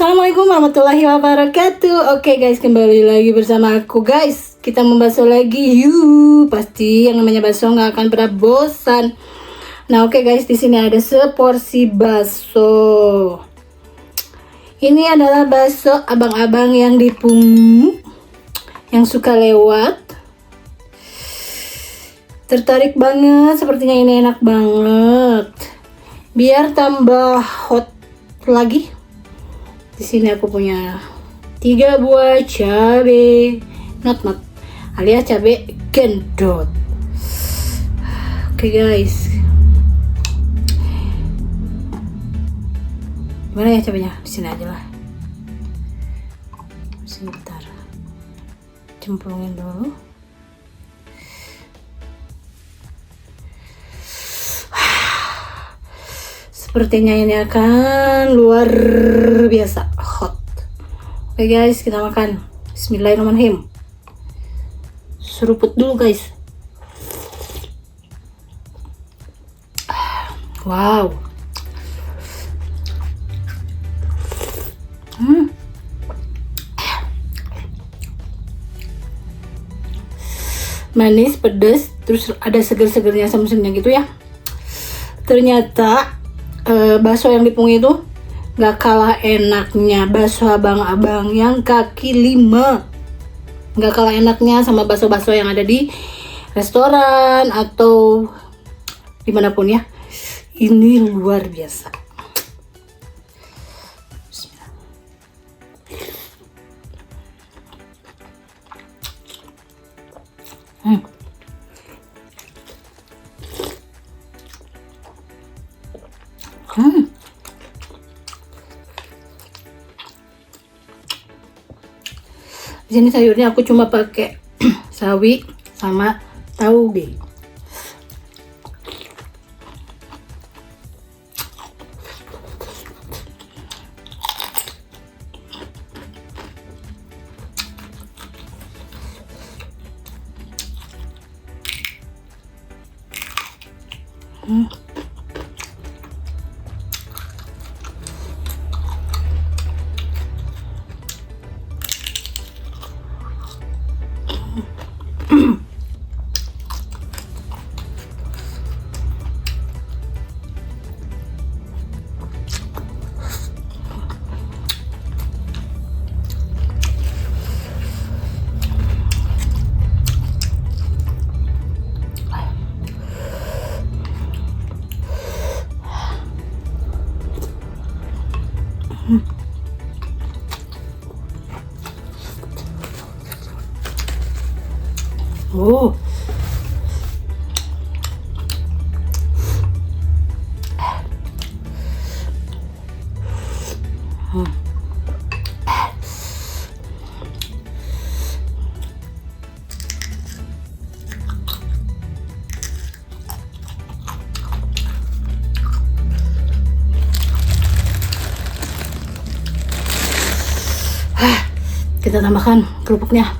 Assalamualaikum warahmatullahi wabarakatuh. Oke guys, kembali lagi bersama aku guys. Kita membahas lagi yuk. Pasti yang namanya bakso nggak akan pernah bosan. Nah oke guys, di sini ada seporsi bakso. Ini adalah bakso abang-abang yang di Pungu, yang suka lewat. Tertarik banget, sepertinya ini enak banget. Biar tambah hot lagi, di sini aku punya 3 buah cabai not alias cabai gendot. Oke guys, gimana ya cabenya? Di sini aja lah. Sebentar, cemplungin dulu. Sepertinya ini akan luar biasa hot. Oke guys, kita makan. Bismillahirrahmanirrahim. Seruput dulu guys. Wow. Manis, pedas, terus ada seger-segernya, semsumnya gitu ya. Ternyata bakso yang di Pungu itu gak kalah enaknya bakso abang-abang yang kaki 5. Gak kalah enaknya sama bakso-bakso yang ada di restoran atau dimanapun ya. Ini luar biasa. Di sini sayurnya aku cuma pakai sawi sama tauge. Oh, kita tambahkan kerupuknya.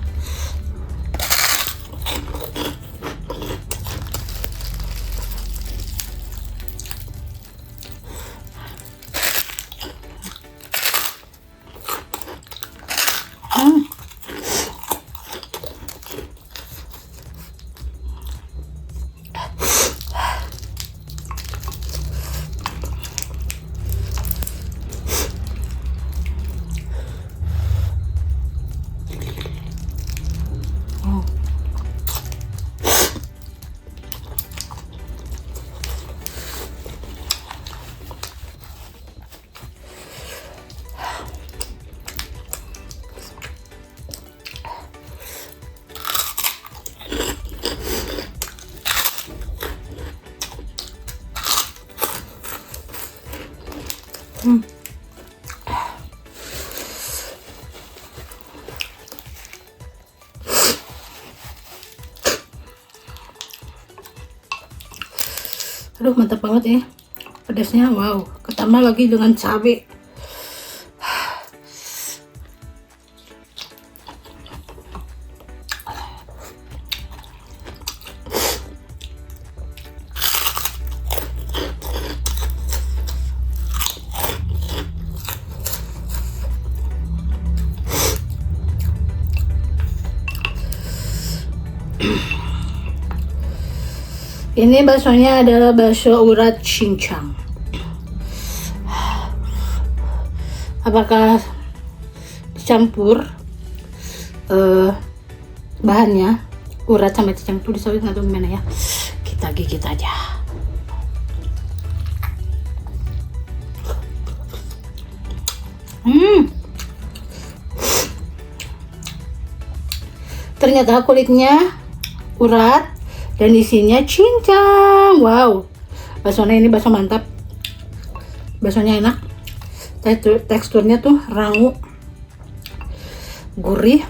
Aduh, mantap banget ya pedasnya. Wow, ketambah lagi dengan cabai. Ini baksonya adalah bakso urat cincang. Apakah dicampur bahannya urat sama cincang itu disawit atau gimana ya? Kita gigit aja. Ternyata kulitnya urat dan isinya cincang. Wow, baksonya ini bakso mantap. Baksonya enak. Teksturnya tuh rangu, gurih.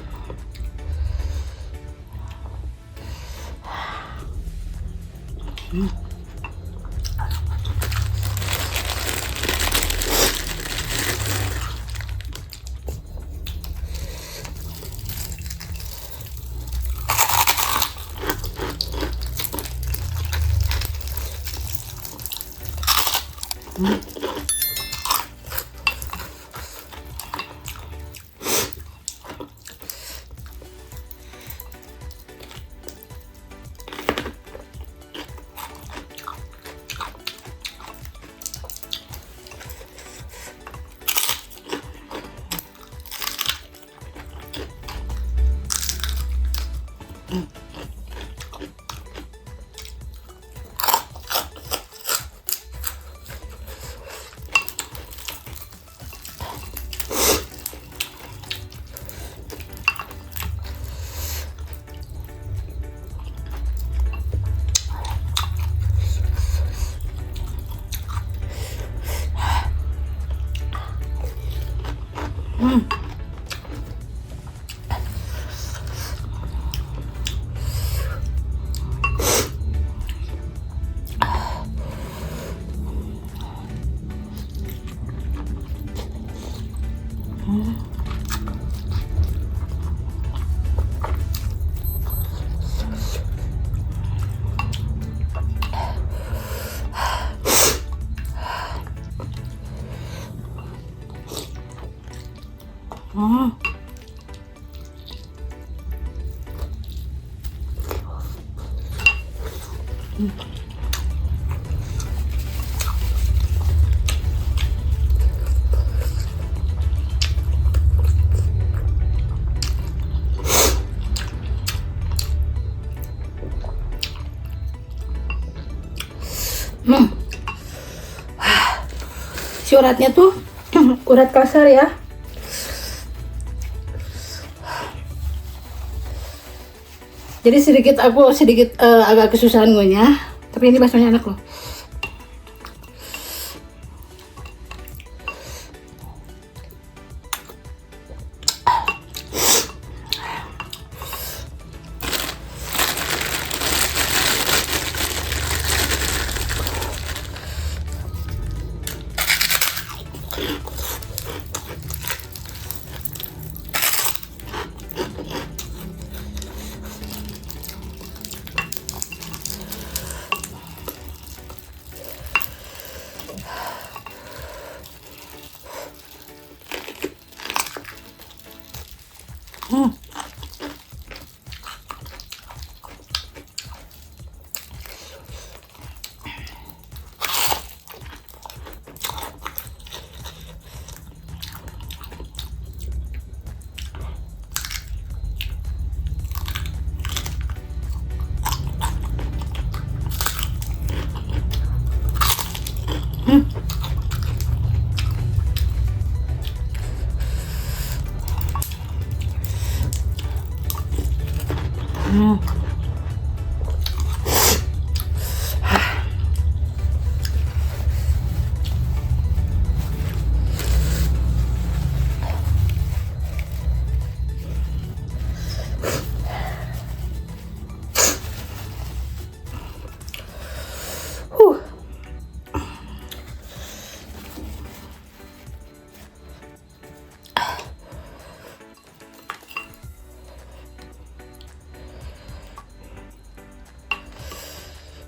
Si uratnya tuh urat kasar ya. Jadi aku sedikit agak kesusahan ngunyah, tapi ini baksonya enak loh.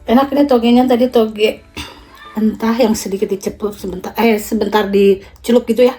Enak ini togenya, tadi toge mentah yang sedikit diceplok sebentar dicelup gitu ya.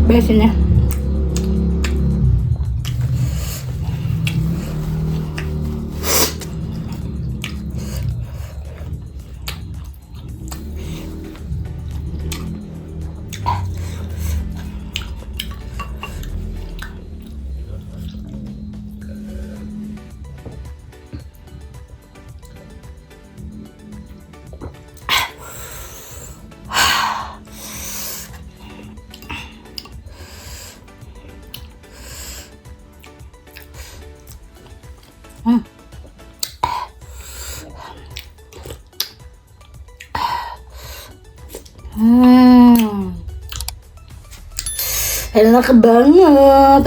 best ini. Enak banget.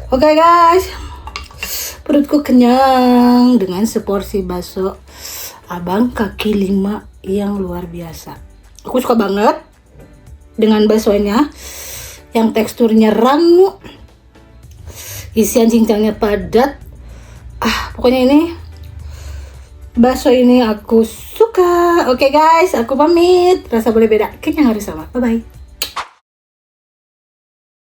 Oke guys, perutku kenyang dengan seporsi bakso abang kaki 5 yang luar biasa. Aku suka banget dengan baksonya yang teksturnya rangu, isian cincangnya padat. Pokoknya ini bakso ini aku suka. Oke guys, aku pamit. Rasa boleh beda, kenyang harus sama. Bye bye.